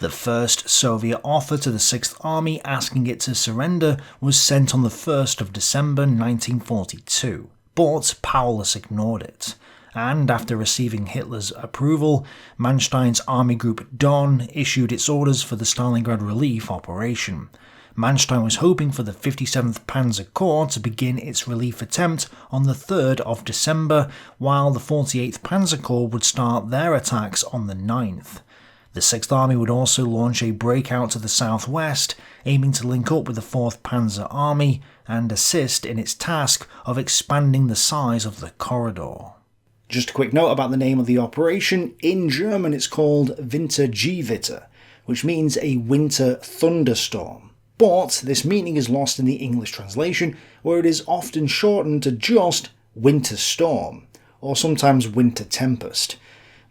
The first Soviet offer to the 6th Army asking it to surrender was sent on the 1st of December 1942, but Paulus ignored it. And after receiving Hitler's approval, Manstein's Army Group Don issued its orders for the Stalingrad relief operation. Manstein was hoping for the 57th Panzer Corps to begin its relief attempt on the 3rd of December, while the 48th Panzer Corps would start their attacks on the 9th. The 6th Army would also launch a breakout to the southwest, aiming to link up with the 4th Panzer Army and assist in its task of expanding the size of the corridor. Just a quick note about the name of the operation. In German it's called Wintergewitter, which means a winter thunderstorm. But this meaning is lost in the English translation, where it is often shortened to just winter storm, or sometimes winter tempest.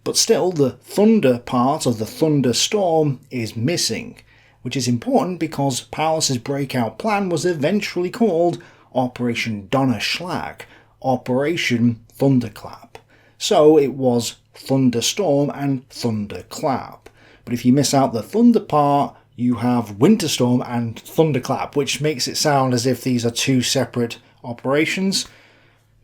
But still, the thunder part of the thunderstorm is missing, which is important because Paulus's breakout plan was eventually called Operation Donnerschlag, Operation Thunderclap. So it was thunderstorm and thunderclap. But if you miss out the thunder part, you have winterstorm and thunderclap, which makes it sound as if these are two separate operations.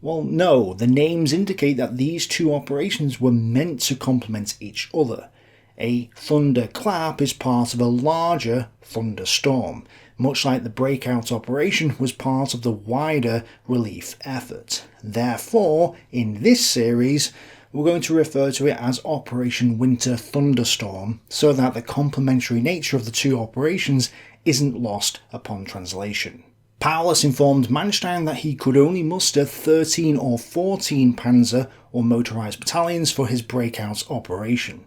Well, no, the names indicate that these two operations were meant to complement each other. A thunderclap is part of a larger thunderstorm, much like the breakout operation was part of the wider relief effort. Therefore, in this series, we're going to refer to it as Operation Winter Thunderstorm, so that the complementary nature of the two operations isn't lost upon translation. Paulus informed Manstein that he could only muster 13 or 14 panzer or motorised battalions for his breakout operation.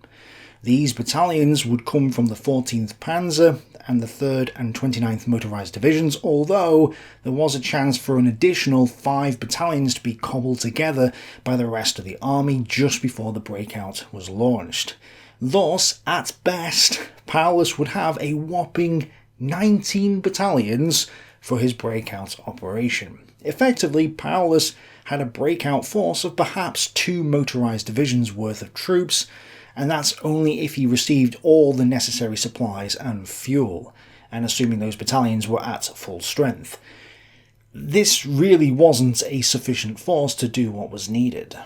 These battalions would come from the 14th Panzer and the 3rd and 29th Motorised Divisions, although there was a chance for an additional 5 battalions to be cobbled together by the rest of the army just before the breakout was launched. Thus, at best, Paulus would have a whopping 19 battalions for his breakout operation. Effectively, Paulus had a breakout force of perhaps 2 motorised divisions worth of troops, and that's only if he received all the necessary supplies and fuel, and assuming those battalions were at full strength. This really wasn't a sufficient force to do what was needed.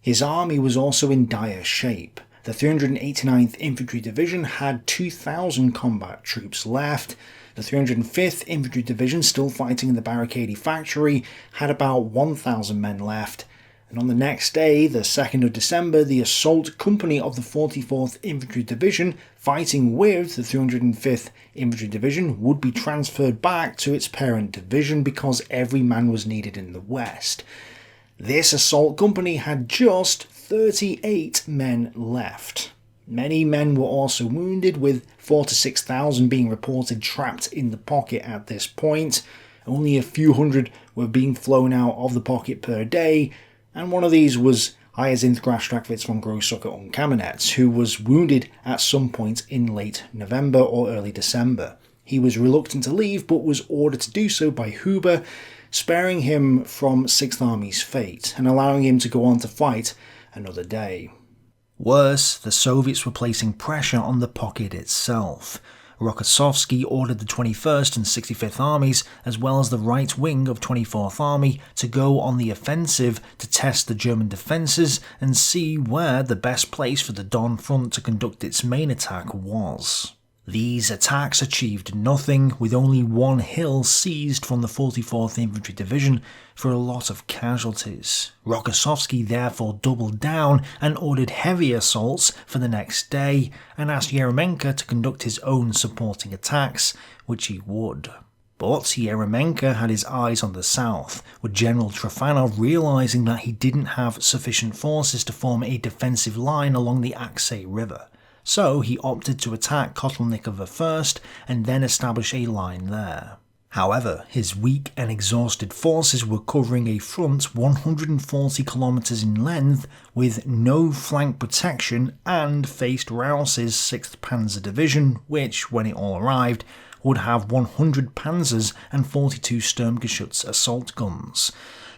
His army was also in dire shape. The 389th Infantry Division had 2,000 combat troops left. The 305th Infantry Division, still fighting in the Barricade Factory, had about 1,000 men left. And on the next day, the 2nd of December, the assault company of the 44th Infantry Division, fighting with the 305th Infantry Division, would be transferred back to its parent division because every man was needed in the west. This assault company had just 38 men left. Many men were also wounded, with 4,000 to 6,000 being reported trapped in the pocket at this point. Only a few hundred were being flown out of the pocket per day, and one of these was Hyacinth Graf-Strachwitz von Grosszucker und Kamenetz, who was wounded at some point in late November or early December. He was reluctant to leave, but was ordered to do so by Huber, sparing him from 6th Army's fate, and allowing him to go on to fight another day. Worse, the Soviets were placing pressure on the pocket itself. Rokossovsky ordered the 21st and 65th Armies, as well as the right wing of 24th Army, to go on the offensive to test the German defences and see where the best place for the Don front to conduct its main attack was. These attacks achieved nothing, with only one hill seized from the 44th Infantry Division for a lot of casualties. Rokossovsky therefore doubled down and ordered heavy assaults for the next day, and asked Yeremenko to conduct his own supporting attacks, which he would. But Yeremenko had his eyes on the south, with General Trofanov realising that he didn't have sufficient forces to form a defensive line along the Aksay River. So he opted to attack Kotelnikovo first and then establish a line there. However, his weak and exhausted forces were covering a front 140 kilometers in length with no flank protection and faced Raus's 6th Panzer Division, which, when it all arrived, would have 100 panzers and 42 Sturmgeschütz assault guns.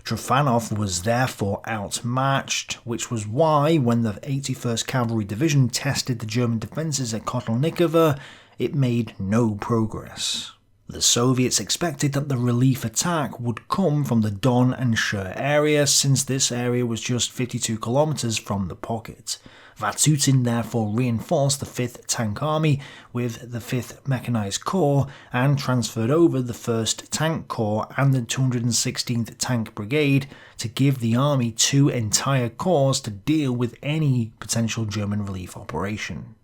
Trofanov was therefore outmatched, which was why, when the 81st Cavalry Division tested the German defences at Kotelnikovo, it made no progress. The Soviets expected that the relief attack would come from the Don and Shur area, since this area was just 52 kilometers from the pocket. Vatutin therefore reinforced the 5th Tank Army with the 5th Mechanized Corps and transferred over the 1st Tank Corps and the 216th Tank Brigade to give the army 2 entire corps to deal with any potential German relief operation.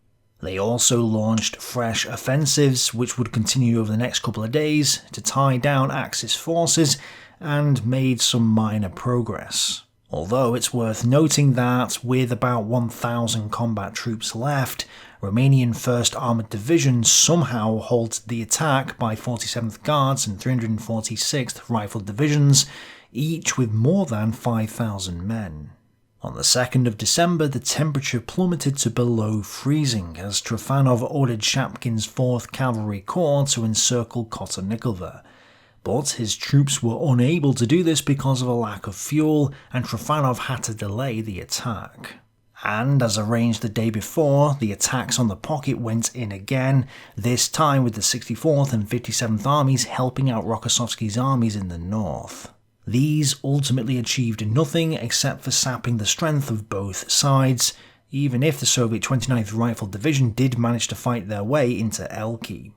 They also launched fresh offensives, which would continue over the next couple of days to tie down Axis forces, and made some minor progress. Although it's worth noting that, with about 1,000 combat troops left, Romanian 1st Armoured Division somehow halted the attack by 47th Guards and 346th Rifle Divisions, each with more than 5,000 men. On the 2nd of December, the temperature plummeted to below freezing as Trofanov ordered Shapkin's 4th Cavalry Corps to encircle Kotelnikovo. But his troops were unable to do this because of a lack of fuel, and Trofanov had to delay the attack. And as arranged the day before, the attacks on the pocket went in again, this time with the 64th and 57th Armies helping out Rokossovsky's armies in the north. These ultimately achieved nothing except for sapping the strength of both sides, even if the Soviet 29th Rifle Division did manage to fight their way into Elki.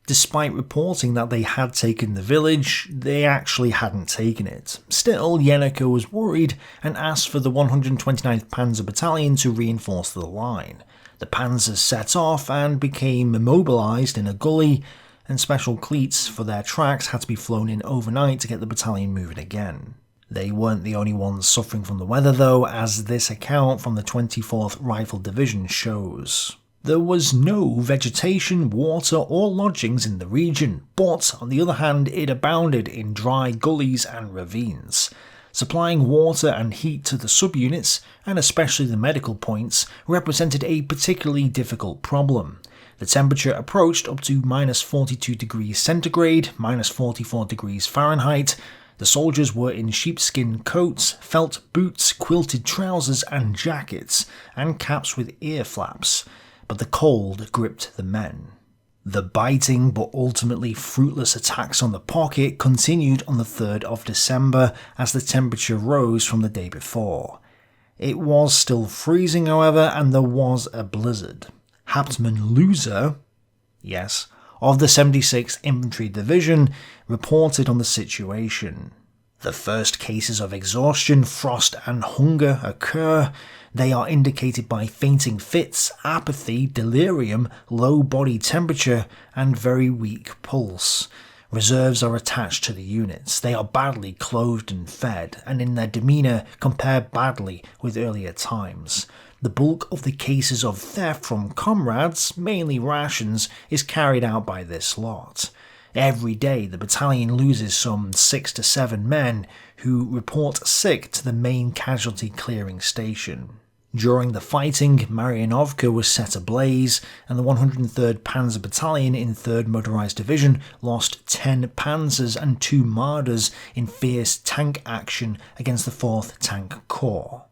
Despite reporting that they had taken the village, they actually hadn't taken it. Still, Yenneker was worried and asked for the 129th Panzer Battalion to reinforce the line. The panzers set off and became immobilised in a gully, and special cleats for their tracks had to be flown in overnight to get the battalion moving again. They weren't the only ones suffering from the weather though, as this account from the 24th Rifle Division shows. There was no vegetation, water or lodgings in the region, but on the other hand it abounded in dry gullies and ravines. Supplying water and heat to the subunits, and especially the medical points, represented a particularly difficult problem. The temperature approached up to -42 degrees centigrade, -44 degrees Fahrenheit. The soldiers were in sheepskin coats, felt boots, quilted trousers and jackets, and caps with ear flaps. But the cold gripped the men. The biting but ultimately fruitless attacks on the pocket continued on the 3rd of December as the temperature rose from the day before. It was still freezing however, and there was a blizzard. Hauptmann Loser, yes, of the 76th Infantry Division reported on the situation. The first cases of exhaustion, frost and hunger occur. They are indicated by fainting fits, apathy, delirium, low body temperature and very weak pulse. Reserves are attached to the units. They are badly clothed and fed, and in their demeanour compare badly with earlier times. The bulk of the cases of theft from comrades, mainly rations, is carried out by this lot. Every day the battalion loses some 6 to 7 men who report sick to the main casualty clearing station. During the fighting, Marianovka was set ablaze, and the 103rd Panzer Battalion in 3rd Motorised Division lost 10 panzers and 2 Marders in fierce tank action against the 4th Tank Corps.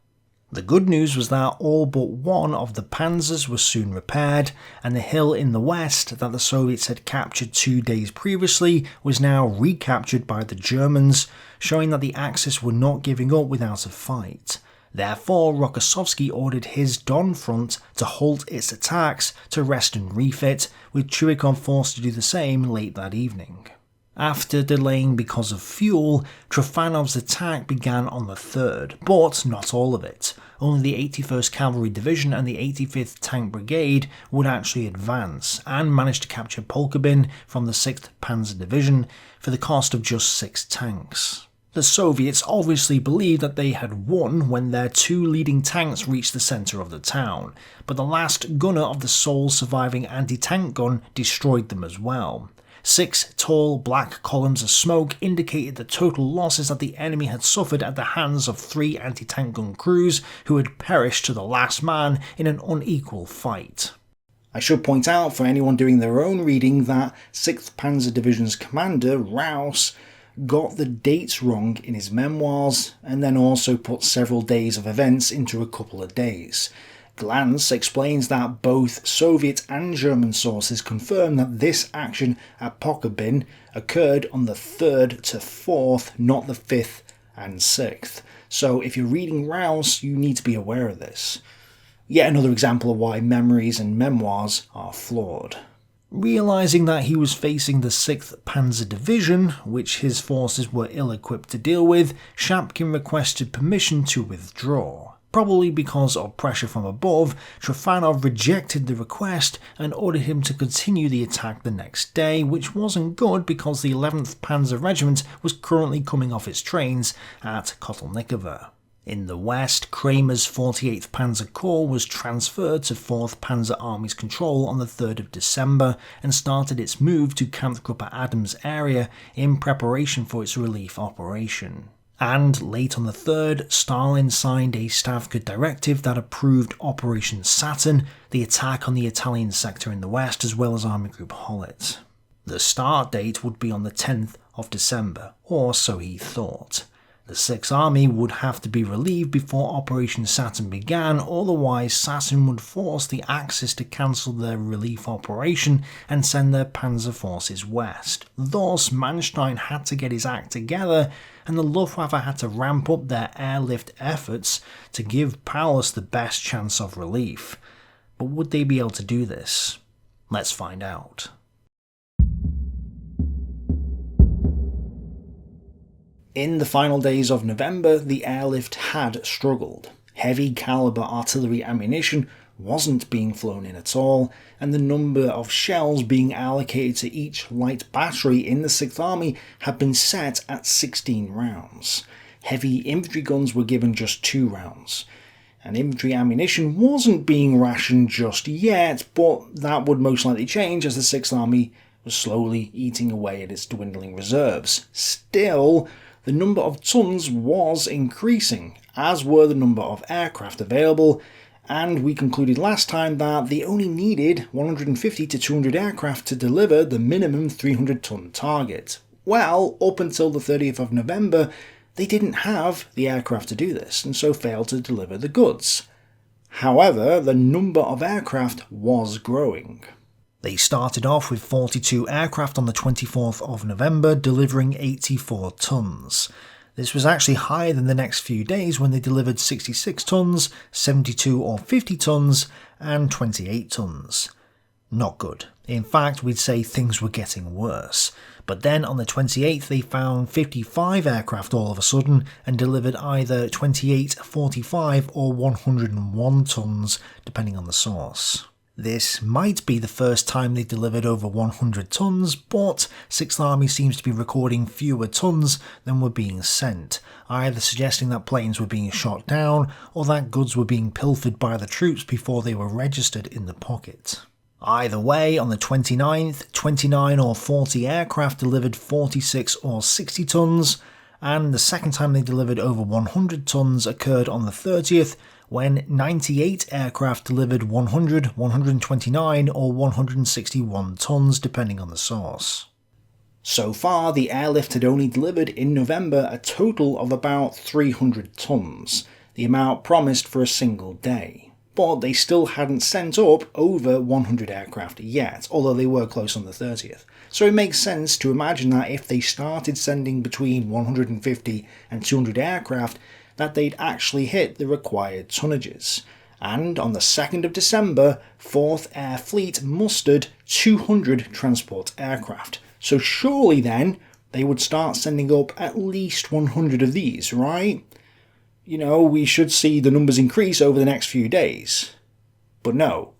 The good news was that all but one of the panzers was soon repaired, and the hill in the west that the Soviets had captured 2 days previously was now recaptured by the Germans, showing that the Axis were not giving up without a fight. Therefore, Rokossovsky ordered his Don front to halt its attacks to rest and refit, with Chuikov forced to do the same late that evening. After delaying because of fuel, Trofanov's attack began on the 3rd, but not all of it. Only the 81st Cavalry Division and the 85th Tank Brigade would actually advance, and managed to capture Polkabin from the 6th Panzer Division for the cost of just 6 tanks. The Soviets obviously believed that they had won when their 2 leading tanks reached the centre of the town, but the last gunner of the sole surviving anti-tank gun destroyed them as well. 6 tall black columns of smoke indicated the total losses that the enemy had suffered at the hands of 3 anti-tank gun crews who had perished to the last man in an unequal fight. I should point out for anyone doing their own reading that 6th Panzer Division's commander, Raus, got the dates wrong in his memoirs, and then also put several days of events into a couple of days. Glantz explains that both Soviet and German sources confirm that this action at Pokabin occurred on the 3rd to 4th, not the 5th and 6th. So if you're reading Raus, you need to be aware of this. Yet another example of why memories and memoirs are flawed. Realising that he was facing the 6th Panzer Division, which his forces were ill-equipped to deal with, Shapkin requested permission to withdraw. Probably because of pressure from above, Trofanov rejected the request and ordered him to continue the attack the next day, which wasn't good because the 11th Panzer Regiment was currently coming off its trains at Kotelnikovo. In the west, Kramer's 48th Panzer Corps was transferred to 4th Panzer Army's control on the 3rd of December and started its move to Kampfgruppe Adams area in preparation for its relief operation. And late on the 3rd, Stalin signed a Stavka directive that approved Operation Saturn, the attack on the Italian sector in the west, as well as Army Group Hollet. The start date would be on the 10th of December, or so he thought. The Sixth Army would have to be relieved before Operation Saturn began, otherwise Saturn would force the Axis to cancel their relief operation and send their panzer forces west. Thus, Manstein had to get his act together, and the Luftwaffe had to ramp up their airlift efforts to give Paulus the best chance of relief. But would they be able to do this? Let's find out. In the final days of November, the airlift had struggled. Heavy caliber artillery ammunition wasn't being flown in at all, and the number of shells being allocated to each light battery in the 6th Army had been set at 16 rounds. Heavy infantry guns were given just 2 rounds. And infantry ammunition wasn't being rationed just yet, but that would most likely change as the 6th Army was slowly eating away at its dwindling reserves. Still, the number of tons was increasing, as were the number of aircraft available, and we concluded last time that they only needed 150 to 200 aircraft to deliver the minimum 300-ton target. Well, up until the 30th of November, they didn't have the aircraft to do this, and so failed to deliver the goods. However, the number of aircraft was growing. They started off with 42 aircraft on the 24th of November, delivering 84 tons. This was actually higher than the next few days when they delivered 66 tons, 72 or 50 tons, and 28 tons. Not good. In fact, we'd say things were getting worse. But then on the 28th they found 55 aircraft all of a sudden and delivered either 28, 45 or 101 tons, depending on the source. This might be the first time they delivered over 100 tons, but 6th Army seems to be recording fewer tons than were being sent, either suggesting that planes were being shot down or that goods were being pilfered by the troops before they were registered in the pocket. Either way, on the 29th, 29 or 40 aircraft delivered 46 or 60 tons, and the second time they delivered over 100 tons occurred on the 30th, when 98 aircraft delivered 100, 129 or 161 tons depending on the source. So far, the airlift had only delivered in November a total of about 300 tons, the amount promised for a single day. But they still hadn't sent up over 100 aircraft yet, although they were close on the 30th. So it makes sense to imagine that if they started sending between 150 and 200 aircraft, that they'd actually hit the required tonnages. And on the 2nd of December, 4th Air Fleet mustered 200 transport aircraft. So surely then, they would start sending up at least 100 of these, right? You know, we should see the numbers increase over the next few days. But no,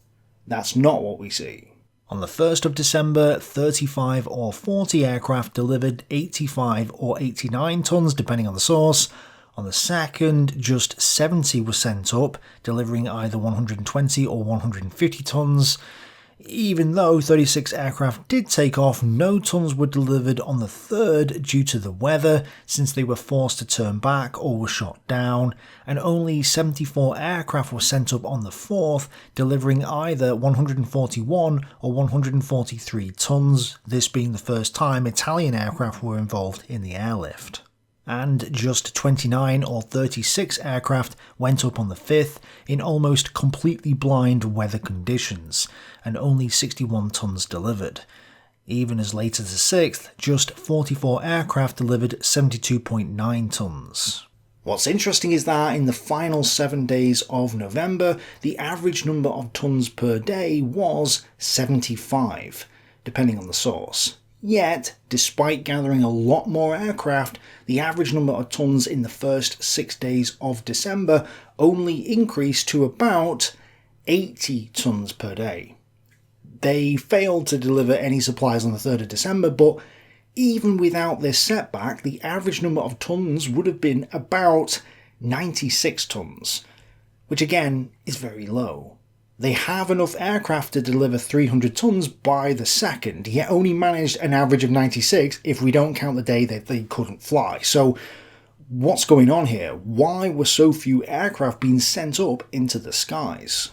that's not what we see. On the 1st of December, 35 or 40 aircraft delivered 85 or 89 tons, depending on the source. On the 2nd, just 70 were sent up, delivering either 120 or 150 tons. Even though 36 aircraft did take off, no tons were delivered on the 3rd due to the weather, since they were forced to turn back or were shot down, and only 74 aircraft were sent up on the 4th, delivering either 141 or 143 tons, this being the first time Italian aircraft were involved in the airlift. And just 29 or 36 aircraft went up on the 5th in almost completely blind weather conditions, and only 61 tons delivered. Even as late as the 6th, just 44 aircraft delivered 72.9 tons. What's interesting is that in the final 7 days of November, the average number of tons per day was 75, depending on the source. Yet, despite gathering a lot more aircraft, the average number of tons in the first 6 days of December only increased to about 80 tons per day. They failed to deliver any supplies on the 3rd of December, but even without this setback, the average number of tons would have been about 96 tons, which again is very low. They have enough aircraft to deliver 300 tons by the 2nd, yet only managed an average of 96 if we don't count the day that they couldn't fly. So what's going on here? Why were so few aircraft being sent up into the skies?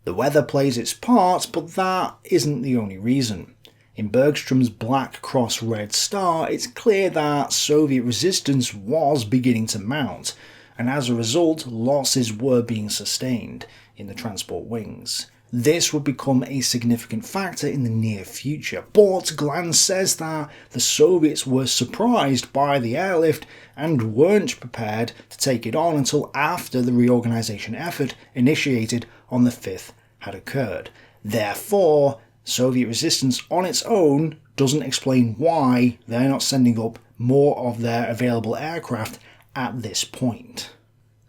The weather plays its part, but that isn't the only reason. In Bergstrom's Black Cross Red Star, it's clear that Soviet resistance was beginning to mount, and as a result, losses were being sustained in the transport wings. This would become a significant factor in the near future, but Glantz says that the Soviets were surprised by the airlift and weren't prepared to take it on until after the reorganisation effort initiated on the 5th had occurred. Therefore, Soviet resistance on its own doesn't explain why they're not sending up more of their available aircraft at this point.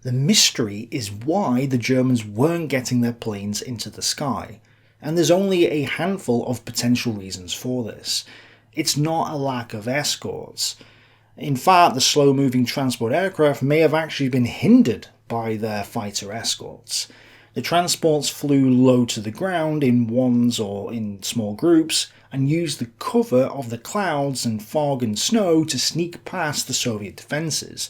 The mystery is why the Germans weren't getting their planes into the sky, and there's only a handful of potential reasons for this. It's not a lack of escorts. In fact, the slow-moving transport aircraft may have actually been hindered by their fighter escorts. The transports flew low to the ground in ones or in small groups, and used the cover of the clouds and fog and snow to sneak past the Soviet defences.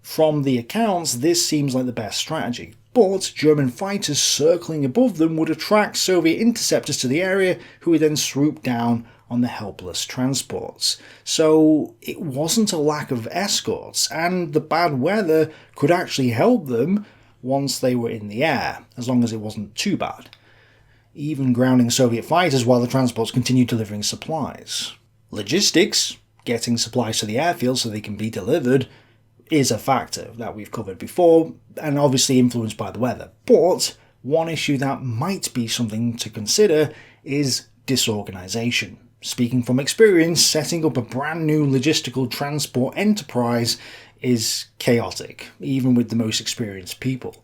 From the accounts, this seems like the best strategy, but German fighters circling above them would attract Soviet interceptors to the area, who would then swoop down on the helpless transports. So it wasn't a lack of escorts, and the bad weather could actually help them once they were in the air, as long as it wasn't too bad, even grounding Soviet fighters while the transports continued delivering supplies. Logistics, getting supplies to the airfield so they can be delivered, is a factor that we've covered before, and obviously influenced by the weather. But one issue that might be something to consider is disorganisation. Speaking from experience, setting up a brand new logistical transport enterprise is chaotic, even with the most experienced people.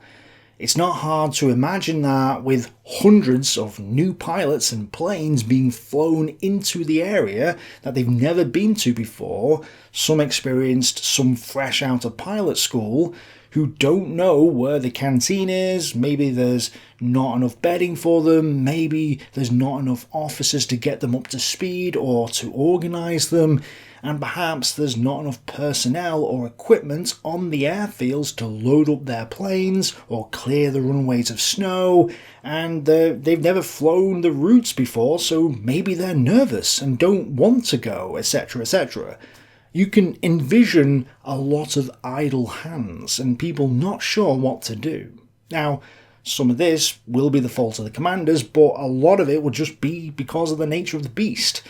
It's not hard to imagine that with hundreds of new pilots and planes being flown into the area that they've never been to before, some experienced, some fresh out of pilot school, who don't know where the canteen is, maybe there's not enough bedding for them, maybe there's not enough officers to get them up to speed or to organise them, and perhaps there's not enough personnel or equipment on the airfields to load up their planes or clear the runways of snow, and they've never flown the routes before, so maybe they're nervous and don't want to go, etc, etc. You can envision a lot of idle hands and people not sure what to do. Now, some of this will be the fault of the commanders, but a lot of it will just be because of the nature of the beast.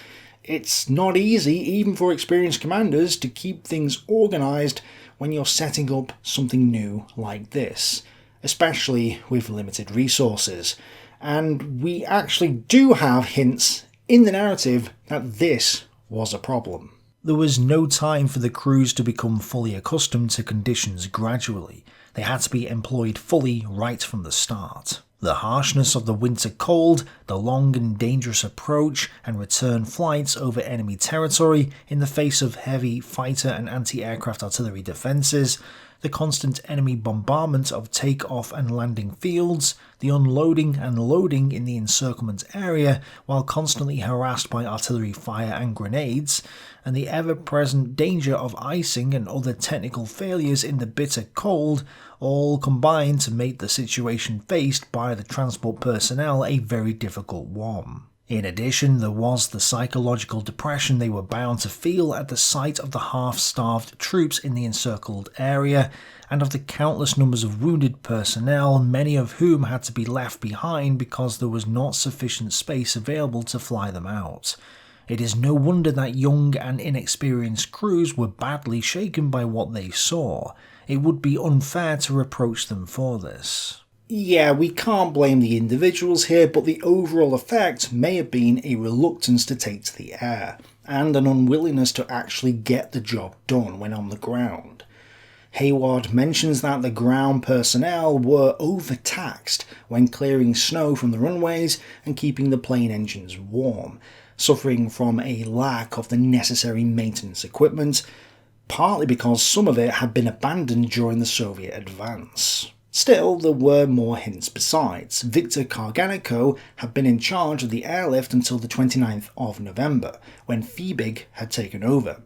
It's not easy, even for experienced commanders, to keep things organised when you're setting up something new like this, especially with limited resources. And we actually do have hints in the narrative that this was a problem. There was no time for the crews to become fully accustomed to conditions gradually. They had to be employed fully right from the start. The harshness of the winter cold, the long and dangerous approach and return flights over enemy territory in the face of heavy fighter and anti-aircraft artillery defences, the constant enemy bombardment of take-off and landing fields, the unloading and loading in the encirclement area while constantly harassed by artillery fire and grenades, and the ever-present danger of icing and other technical failures in the bitter cold all combined to make the situation faced by the transport personnel a very difficult one. In addition, there was the psychological depression they were bound to feel at the sight of the half-starved troops in the encircled area, and of the countless numbers of wounded personnel, many of whom had to be left behind because there was not sufficient space available to fly them out. It is no wonder that young and inexperienced crews were badly shaken by what they saw. It would be unfair to reproach them for this. Yeah, we can't blame the individuals here, but the overall effect may have been a reluctance to take to the air, and an unwillingness to actually get the job done when on the ground. Hayward mentions that the ground personnel were overtaxed when clearing snow from the runways and keeping the plane engines warm, suffering from a lack of the necessary maintenance equipment, partly because some of it had been abandoned during the Soviet advance. Still, there were more hints besides. Viktor Karganenko had been in charge of the airlift until the 29th of November, when Fiebig had taken over.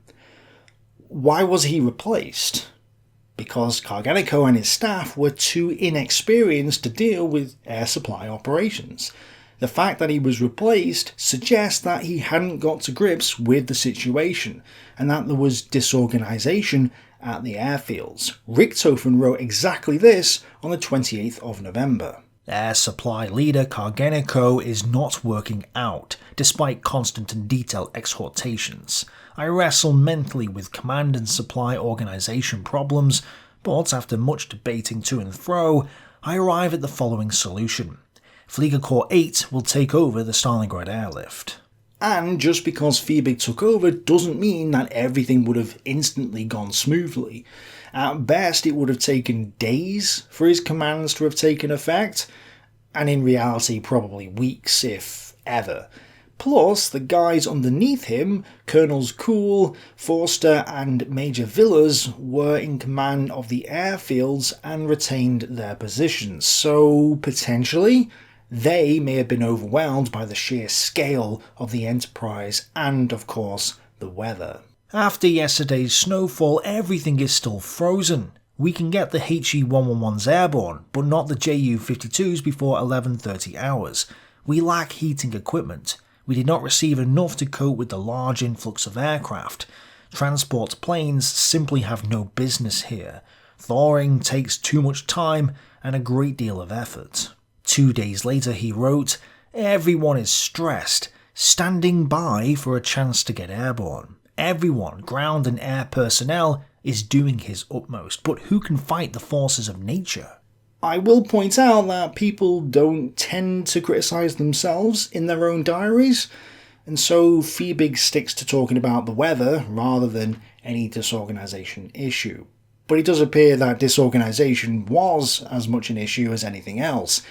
Why was he replaced? Because Karganenko and his staff were too inexperienced to deal with air supply operations. The fact that he was replaced suggests that he hadn't got to grips with the situation, and that there was disorganisation at the airfields. Richthofen wrote exactly this on the 28th of November. Air supply leader Karganenko is not working out, despite constant and detailed exhortations. I wrestle mentally with command and supply organisation problems, but after much debating to and fro, I arrive at the following solution. Flieger Corps 8 will take over the Stalingrad airlift. And just because Fiebig took over doesn't mean that everything would have instantly gone smoothly. At best, it would have taken days for his commands to have taken effect, and in reality probably weeks, if ever. Plus, the guys underneath him, Colonels Kuhl, Forster and Major Villers, were in command of the airfields and retained their positions, so potentially they may have been overwhelmed by the sheer scale of the enterprise and, of course, the weather. After yesterday's snowfall, everything is still frozen. We can get the HE-111s airborne, but not the Ju-52s before 11:30 hours. We lack heating equipment. We did not receive enough to cope with the large influx of aircraft. Transport planes simply have no business here. Thawing takes too much time and a great deal of effort. 2 days later he wrote, "Everyone is stressed, standing by for a chance to get airborne. Everyone, ground and air personnel, is doing his utmost, but who can fight the forces of nature?" I will point out that people don't tend to criticise themselves in their own diaries, and so Fiebig sticks to talking about the weather rather than any disorganisation issue. But it does appear that disorganisation was as much an issue as anything else,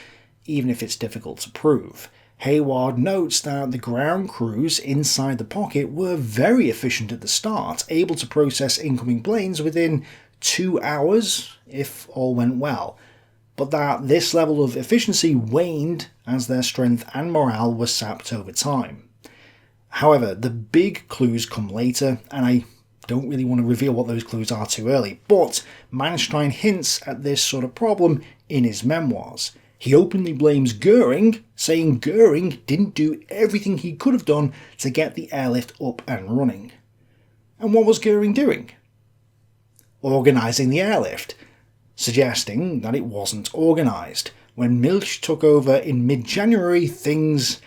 even if it's difficult to prove. Hayward notes that the ground crews inside the pocket were very efficient at the start, able to process incoming planes within 2 hours, if all went well, but that this level of efficiency waned as their strength and morale were sapped over time. However, the big clues come later, and I don't really want to reveal what those clues are too early, but Manstein hints at this sort of problem in his memoirs. He openly blames Goering, saying Goering didn't do everything he could have done to get the airlift up and running. And what was Goering doing? Organising the airlift, suggesting that it wasn't organised. When Milch took over in mid-January, things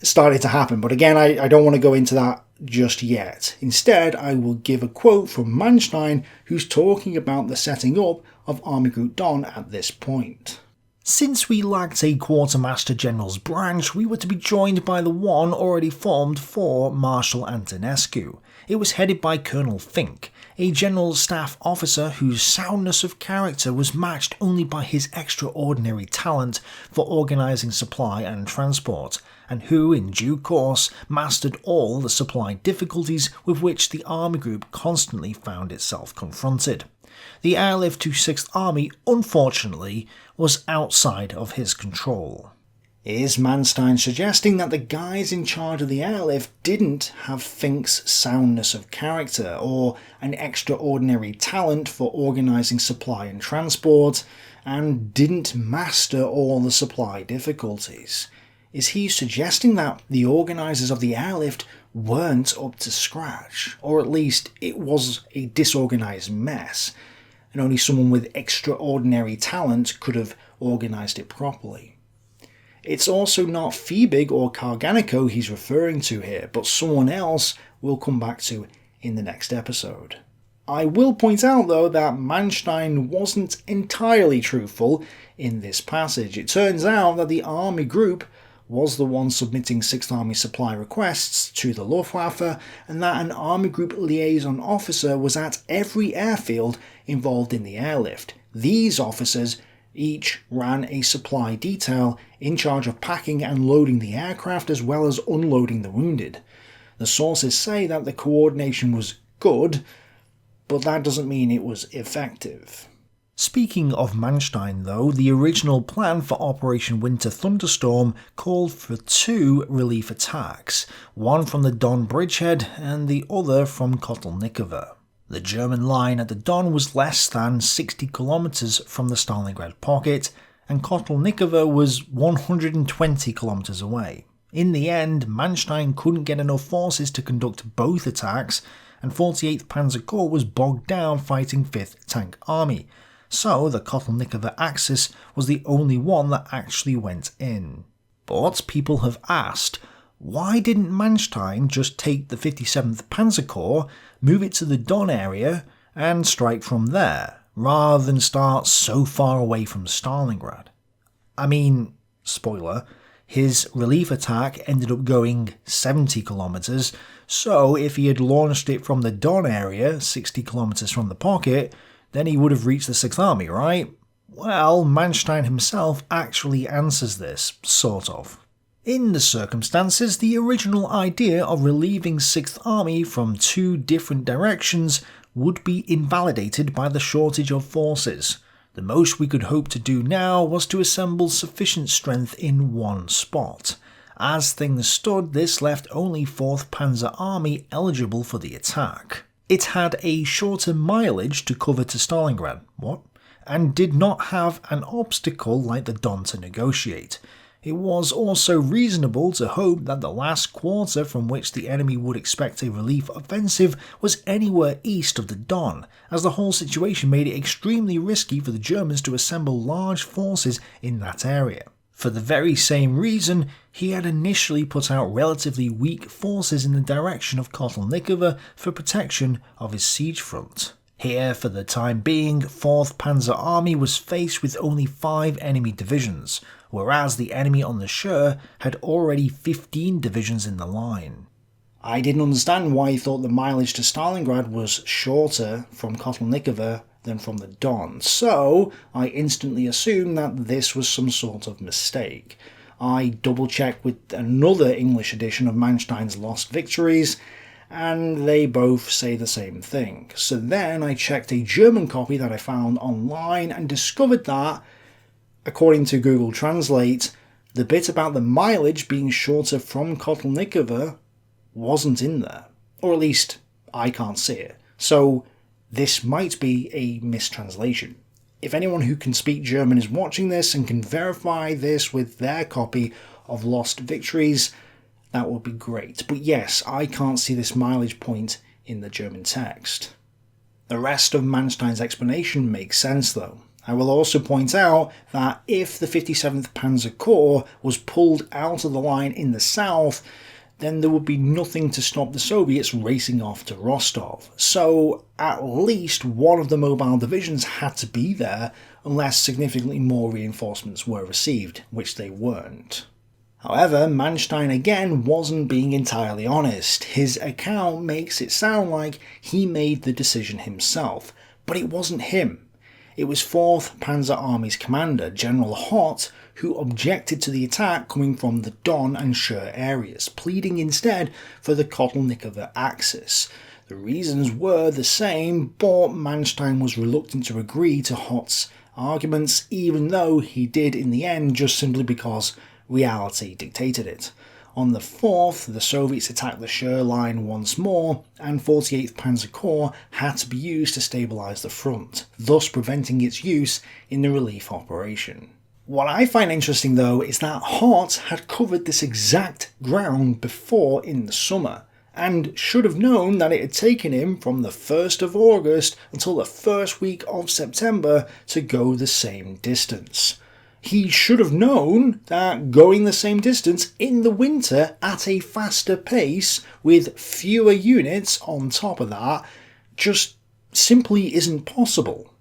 started to happen, but again, I don't want to go into that just yet. Instead, I will give a quote from Manstein, who's talking about the setting up of Army Group Don at this point. Since we lacked a Quartermaster General's branch, we were to be joined by the one already formed for Marshal Antonescu. It was headed by Colonel Fink, a General Staff officer whose soundness of character was matched only by his extraordinary talent for organising supply and transport, and who, in due course, mastered all the supply difficulties with which the Army Group constantly found itself confronted. The airlift to 6th Army, unfortunately, was outside of his control. Is Manstein suggesting that the guys in charge of the airlift didn't have Fink's soundness of character, or an extraordinary talent for organising supply and transport, and didn't master all the supply difficulties? Is he suggesting that the organisers of the airlift weren't up to scratch, or at least it was a disorganised mess, and only someone with extraordinary talent could have organised it properly? It's also not Fiebig or Carganico he's referring to here, but someone else we'll come back to in the next episode. I will point out though that Manstein wasn't entirely truthful in this passage. It turns out that the Army Group was the one submitting 6th Army supply requests to the Luftwaffe, and that an Army Group liaison officer was at every airfield involved in the airlift. These officers each ran a supply detail in charge of packing and loading the aircraft as well as unloading the wounded. The sources say that the coordination was good, but that doesn't mean it was effective. Speaking of Manstein though, the original plan for Operation Winter Thunderstorm called for 2 relief attacks, one from the Don bridgehead and the other from Kotelnikovo. The German line at the Don was less than 60 kilometers from the Stalingrad pocket, and Kotelnikovo was 120 kilometers away. In the end, Manstein couldn't get enough forces to conduct both attacks, and 48th Panzer Corps was bogged down fighting 5th Tank Army, so the Kotelnikovo Axis was the only one that actually went in. But people have asked, why didn't Manstein just take the 57th Panzer Corps, move it to the Don area, and strike from there, rather than start so far away from Stalingrad? I mean, spoiler, his relief attack ended up going 70 kilometers, so if he had launched it from the Don area, 60 kilometers from the pocket, then he would have reached the 6th Army, right? Well, Manstein himself actually answers this, sort of. In the circumstances, the original idea of relieving 6th Army from 2 different directions would be invalidated by the shortage of forces. The most we could hope to do now was to assemble sufficient strength in one spot. As things stood, this left only 4th Panzer Army eligible for the attack. It had a shorter mileage to cover to Stalingrad, and did not have an obstacle like the Don to negotiate. It was also reasonable to hope that the last quarter from which the enemy would expect a relief offensive was anywhere east of the Don, as the whole situation made it extremely risky for the Germans to assemble large forces in that area. For the very same reason, he had initially put out relatively weak forces in the direction of Kotelnikovo for protection of his siege front. Here, for the time being, 4th Panzer Army was faced with only 5 enemy divisions, whereas the enemy on the Schur had already 15 divisions in the line. I didn't understand why he thought the mileage to Stalingrad was shorter from Kotelnikovo than from the Don, so I instantly assumed that this was some sort of mistake. I double-checked with another English edition of Manstein's Lost Victories, and they both say the same thing. So then I checked a German copy that I found online and discovered that, according to Google Translate, the bit about the mileage being shorter from Kotelnikovo wasn't in there. Or at least, I can't see it. So this might be a mistranslation. If anyone who can speak German is watching this and can verify this with their copy of Lost Victories, that would be great. But yes, I can't see this mileage point in the German text. The rest of Manstein's explanation makes sense though. I will also point out that if the 57th Panzer Corps was pulled out of the line in the south, then there would be nothing to stop the Soviets racing off to Rostov. So at least one of the mobile divisions had to be there unless significantly more reinforcements were received, which they weren't. However, Manstein again wasn't being entirely honest. His account makes it sound like he made the decision himself, but it wasn't him. It was 4th Panzer Army's commander, General Hott, who objected to the attack coming from the Don and Shur areas, pleading instead for the Kotelnikovo axis. The reasons were the same, but Manstein was reluctant to agree to Hoth's arguments, even though he did in the end, just simply because reality dictated it. On the 4th, the Soviets attacked the Shur line once more, and 48th Panzer Corps had to be used to stabilise the front, thus preventing its use in the relief operation. What I find interesting though is that Hoth had covered this exact ground before in the summer, and should have known that it had taken him from the 1st of August until the first week of September to go the same distance. He should have known that going the same distance in the winter at a faster pace with fewer units on top of that just simply isn't possible.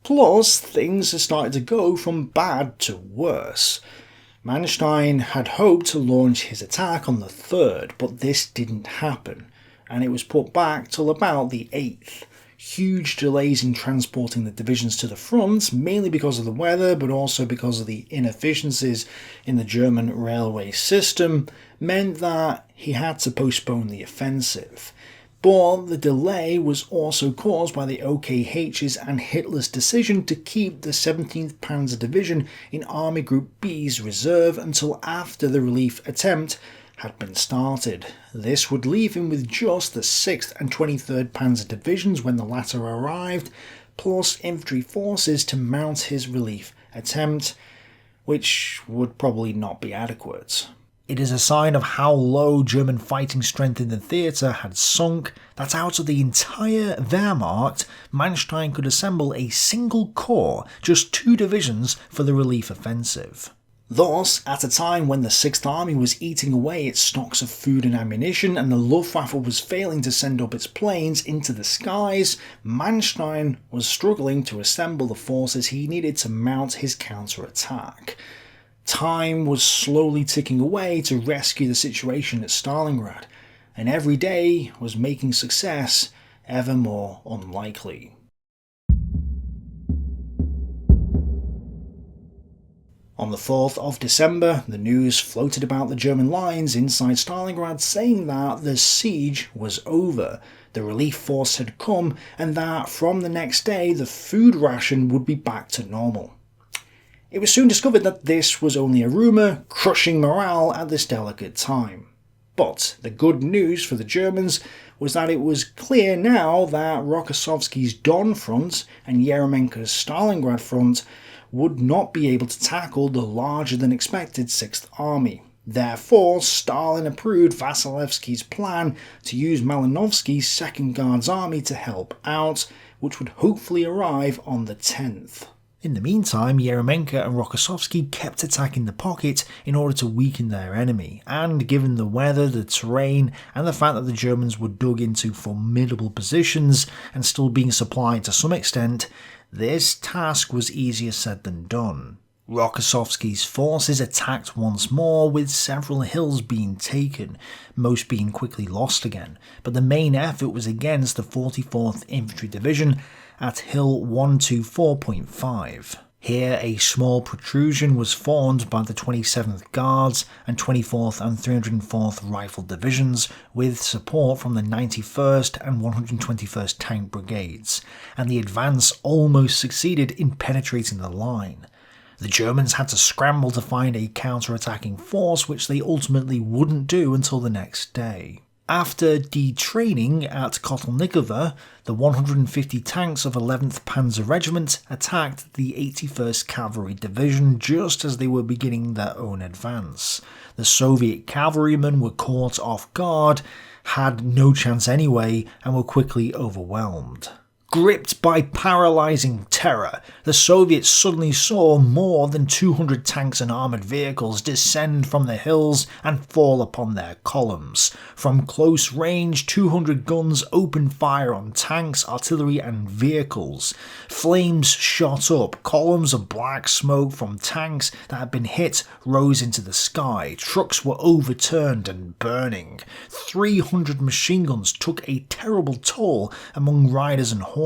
Plus, things have started to go from bad to worse. Manstein had hoped to launch his attack on the 3rd, but this didn't happen, and it was put back till about the 8th. Huge delays in transporting the divisions to the front, mainly because of the weather, but also because of the inefficiencies in the German railway system, meant that he had to postpone the offensive. But the delay was also caused by the OKH's and Hitler's decision to keep the 17th Panzer Division in Army Group B's reserve until after the relief attempt had been started. This would leave him with just the 6th and 23rd Panzer Divisions when the latter arrived, plus infantry forces to mount his relief attempt, which would probably not be adequate. It is a sign of how low German fighting strength in the theatre had sunk that out of the entire Wehrmacht, Manstein could assemble a single corps, just 2 divisions, for the relief offensive. Thus, at a time when the 6th Army was eating away its stocks of food and ammunition and the Luftwaffe was failing to send up its planes into the skies, Manstein was struggling to assemble the forces he needed to mount his counter-attack. Time was slowly ticking away to rescue the situation at Stalingrad, and every day was making success ever more unlikely. On the 4th of December, the news floated about the German lines inside Stalingrad saying that the siege was over, the relief force had come, and that from the next day the food ration would be back to normal. It was soon discovered that this was only a rumour, crushing morale at this delicate time. But the good news for the Germans was that it was clear now that Rokossovsky's Don front and Yeremenko's Stalingrad front would not be able to tackle the larger than expected 6th Army. Therefore, Stalin approved Vasilevsky's plan to use Malinovsky's 2nd Guards Army to help out, which would hopefully arrive on the 10th. In the meantime, Yeremenko and Rokossovsky kept attacking the pocket in order to weaken their enemy, and given the weather, the terrain, and the fact that the Germans were dug into formidable positions and still being supplied to some extent, this task was easier said than done. Rokossovsky's forces attacked once more, with several hills being taken, most being quickly lost again, but the main effort was against the 44th Infantry Division at Hill 124.5. Here a small protrusion was formed by the 27th Guards and 24th and 304th Rifle Divisions, with support from the 91st and 121st Tank Brigades, and the advance almost succeeded in penetrating the line. The Germans had to scramble to find a counter-attacking force, which they ultimately wouldn't do until the next day. After detraining at Kotelnikovo, the 150 tanks of 11th Panzer Regiment attacked the 81st Cavalry Division just as they were beginning their own advance. The Soviet cavalrymen were caught off guard, had no chance anyway, and were quickly overwhelmed. Gripped by paralysing terror, the Soviets suddenly saw more than 200 tanks and armoured vehicles descend from the hills and fall upon their columns. From close range, 200 guns opened fire on tanks, artillery and vehicles. Flames shot up, columns of black smoke from tanks that had been hit rose into the sky, trucks were overturned and burning. 300 machine guns took a terrible toll among riders and horses.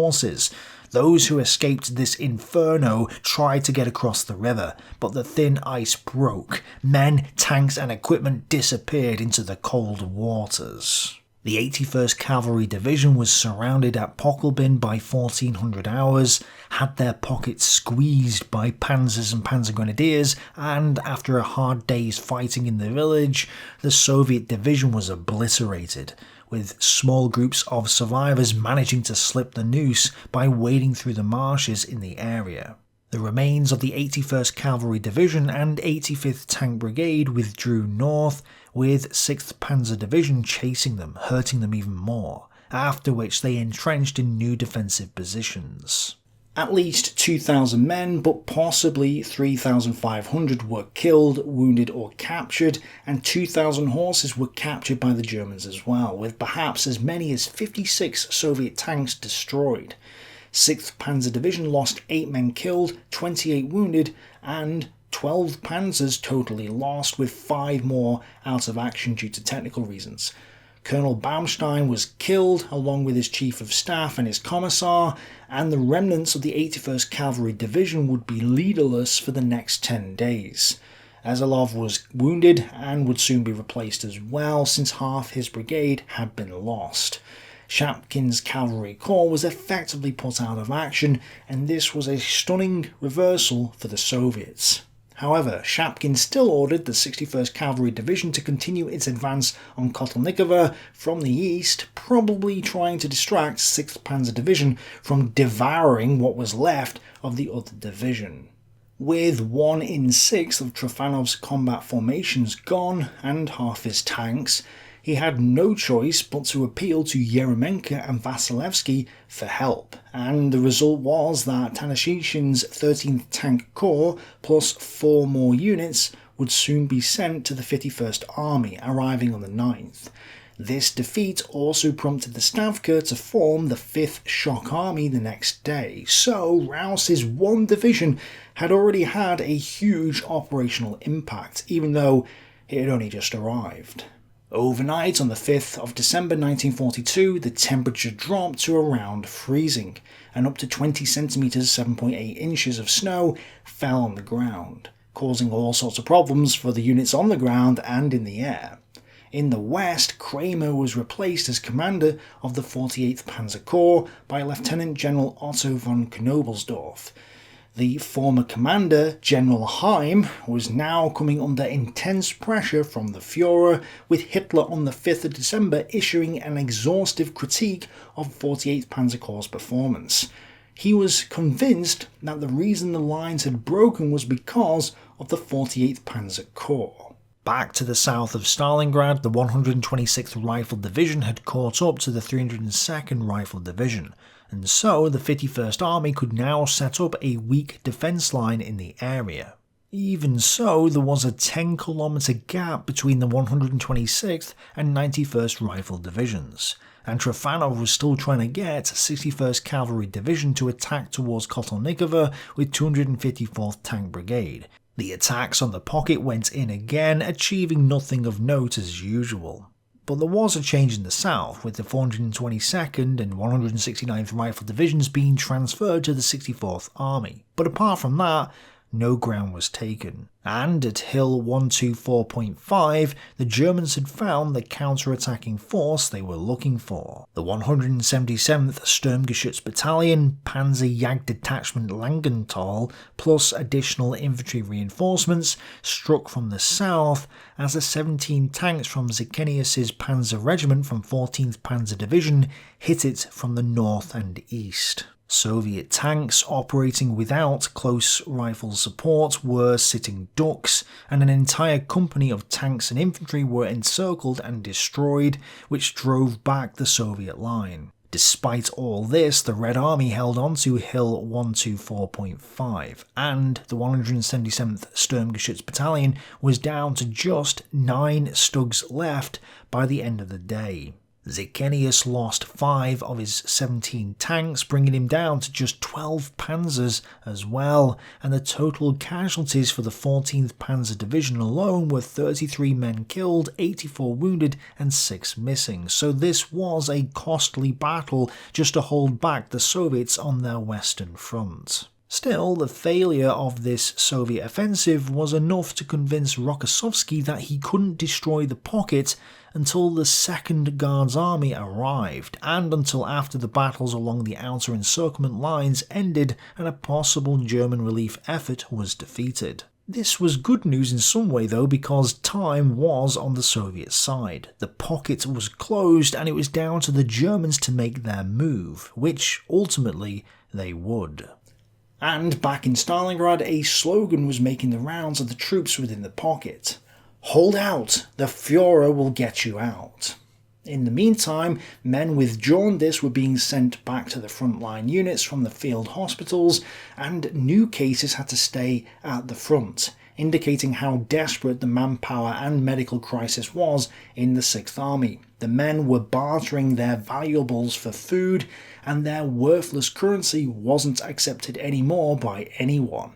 Those who escaped this inferno tried to get across the river, but the thin ice broke. Men, tanks and equipment disappeared into the cold waters. The 81st Cavalry Division was surrounded at Pokkelbin by 1400 hours, had their pockets squeezed by panzers and panzer grenadiers, and after a hard day's fighting in the village, the Soviet division was obliterated, with small groups of survivors managing to slip the noose by wading through the marshes in the area. The remains of the 81st Cavalry Division and 85th Tank Brigade withdrew north, with 6th Panzer Division chasing them, hurting them even more, after which they entrenched in new defensive positions. At least 2,000 men, but possibly 3,500 were killed, wounded or captured, and 2,000 horses were captured by the Germans as well, with perhaps as many as 56 Soviet tanks destroyed. 6th Panzer Division lost 8 men killed, 28 wounded, and 12 panzers totally lost, with 5 more out of action due to technical reasons. Colonel Baumstein was killed, along with his chief of staff and his commissar, and the remnants of the 81st Cavalry Division would be leaderless for the next 10 days. Azarov was wounded and would soon be replaced as well, since half his brigade had been lost. Shapkin's cavalry corps was effectively put out of action, and this was a stunning reversal for the Soviets. However, Shapkin still ordered the 61st Cavalry Division to continue its advance on Kotelnikovo from the east, probably trying to distract 6th Panzer Division from devouring what was left of the other division. With 1 in 6 of Trofanov's combat formations gone and half his tanks, he had no choice but to appeal to Yeremenko and Vasilevsky for help, and the result was that Tanishchin's 13th Tank Corps plus 4 more units would soon be sent to the 51st Army, arriving on the 9th. This defeat also prompted the Stavka to form the 5th Shock Army the next day, so Raus's one division had already had a huge operational impact, even though it had only just arrived. Overnight on the 5th of December 1942, the temperature dropped to around freezing, and up to 20 centimeters (7.8 inches) of snow fell on the ground, causing all sorts of problems for the units on the ground and in the air. In the west, Kramer was replaced as commander of the 48th Panzer Corps by Lieutenant General Otto von Knobelsdorff. The former commander, General Heim, was now coming under intense pressure from the Führer, with Hitler on the 5th of December issuing an exhaustive critique of 48th Panzer Corps' performance. He was convinced that the reason the lines had broken was because of the 48th Panzer Corps. Back to the south of Stalingrad, the 126th Rifle Division had caught up to the 302nd Rifle Division, and so the 51st Army could now set up a weak defence line in the area. Even so, there was a 10-kilometre gap between the 126th and 91st Rifle Divisions, and Trofanov was still trying to get 61st Cavalry Division to attack towards Kotelnikovo with 254th Tank Brigade. The attacks on the pocket went in again, achieving nothing of note as usual. But there was a change in the south, with the 422nd and 169th Rifle Divisions being transferred to the 64th Army. But apart from that, no ground was taken. And at Hill 124.5, the Germans had found the counter-attacking force they were looking for. The 177th Sturmgeschütz Battalion, Panzer Jagddetachment Langenthal, plus additional infantry reinforcements struck from the south, as the 17 tanks from Zechenius' Panzer Regiment from 14th Panzer Division hit it from the north and east. Soviet tanks operating without close rifle support were sitting ducks, and an entire company of tanks and infantry were encircled and destroyed, which drove back the Soviet line. Despite all this, the Red Army held on to Hill 124.5, and the 177th Sturmgeschütz Battalion was down to just 9 Stugs left by the end of the day. Zicenius lost 5 of his 17 tanks, bringing him down to just 12 panzers as well, and the total casualties for the 14th Panzer Division alone were 33 men killed, 84 wounded and 6 missing, so this was a costly battle just to hold back the Soviets on their western front. Still, the failure of this Soviet offensive was enough to convince Rokossovsky that he couldn't destroy the pocket until the 2nd Guards Army arrived, and until after the battles along the outer encirclement lines ended and a possible German relief effort was defeated. This was good news in some way though, because time was on the Soviet side. The pocket was closed and it was down to the Germans to make their move, which ultimately they would. And back in Stalingrad, a slogan was making the rounds of the troops within the pocket. "Hold out, the Führer will get you out." In the meantime, men with jaundice were being sent back to the frontline units from the field hospitals, and new cases had to stay at the front, indicating how desperate the manpower and medical crisis was in the 6th Army. The men were bartering their valuables for food, and their worthless currency wasn't accepted anymore by anyone.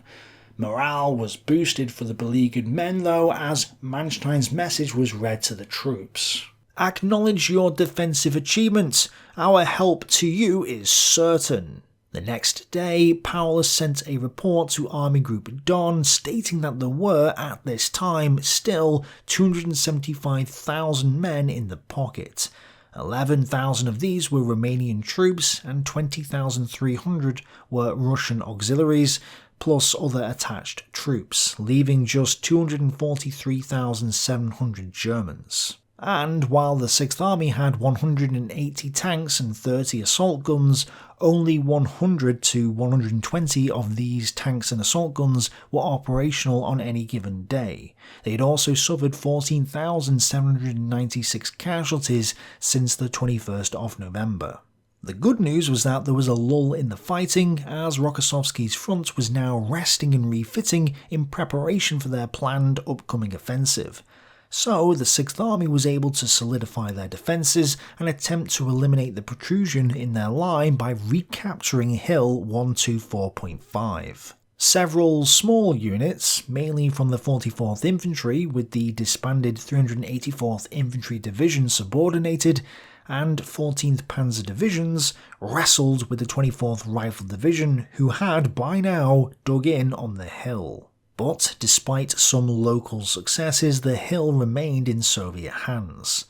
Morale was boosted for the beleaguered men though, as Manstein's message was read to the troops. "Acknowledge your defensive achievements. Our help to you is certain." The next day, Paulus sent a report to Army Group Don stating that there were, at this time, still 275,000 men in the pocket. 11,000 of these were Romanian troops and 20,300 were Russian auxiliaries, plus other attached troops, leaving just 243,700 Germans. And while the 6th Army had 180 tanks and 30 assault guns, only 100 to 120 of these tanks and assault guns were operational on any given day. They had also suffered 14,796 casualties since the 21st of November. The good news was that there was a lull in the fighting, as Rokossovsky's front was now resting and refitting in preparation for their planned upcoming offensive. So the 6th Army was able to solidify their defences and attempt to eliminate the protrusion in their line by recapturing Hill 124.5. Several small units, mainly from the 44th Infantry with the disbanded 384th Infantry Division subordinated, and 14th Panzer Divisions, wrestled with the 24th Rifle Division, who had by now dug in on the hill. But despite some local successes, the hill remained in Soviet hands.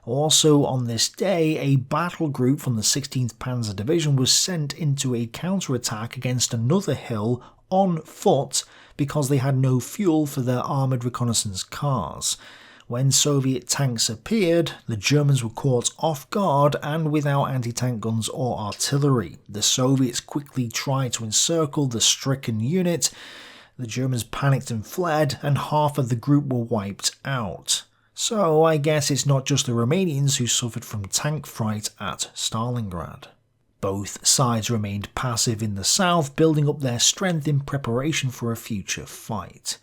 Also on this day, a battle group from the 16th Panzer Division was sent into a counterattack against another hill on foot because they had no fuel for their armoured reconnaissance cars. When Soviet tanks appeared, the Germans were caught off guard and without anti-tank guns or artillery. The Soviets quickly tried to encircle the stricken unit. The Germans panicked and fled, and half of the group were wiped out. So I guess it's not just the Romanians who suffered from tank fright at Stalingrad. Both sides remained passive in the south, building up their strength in preparation for a future fight.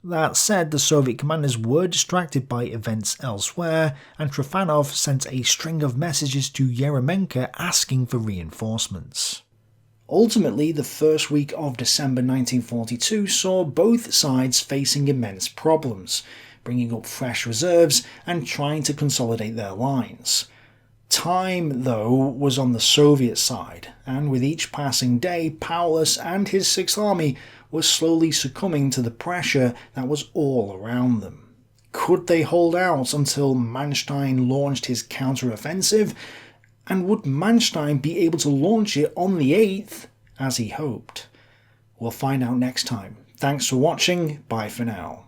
That said, the Soviet commanders were distracted by events elsewhere, and Trofanov sent a string of messages to Yeremenko asking for reinforcements. Ultimately, the first week of December 1942 saw both sides facing immense problems, bringing up fresh reserves and trying to consolidate their lines. Time, though, was on the Soviet side, and with each passing day, Paulus and his 6th Army were slowly succumbing to the pressure that was all around them. Could they hold out until Manstein launched his counter-offensive? And would Manstein be able to launch it on the 8th, as he hoped? We'll find out next time. Thanks for watching, bye for now.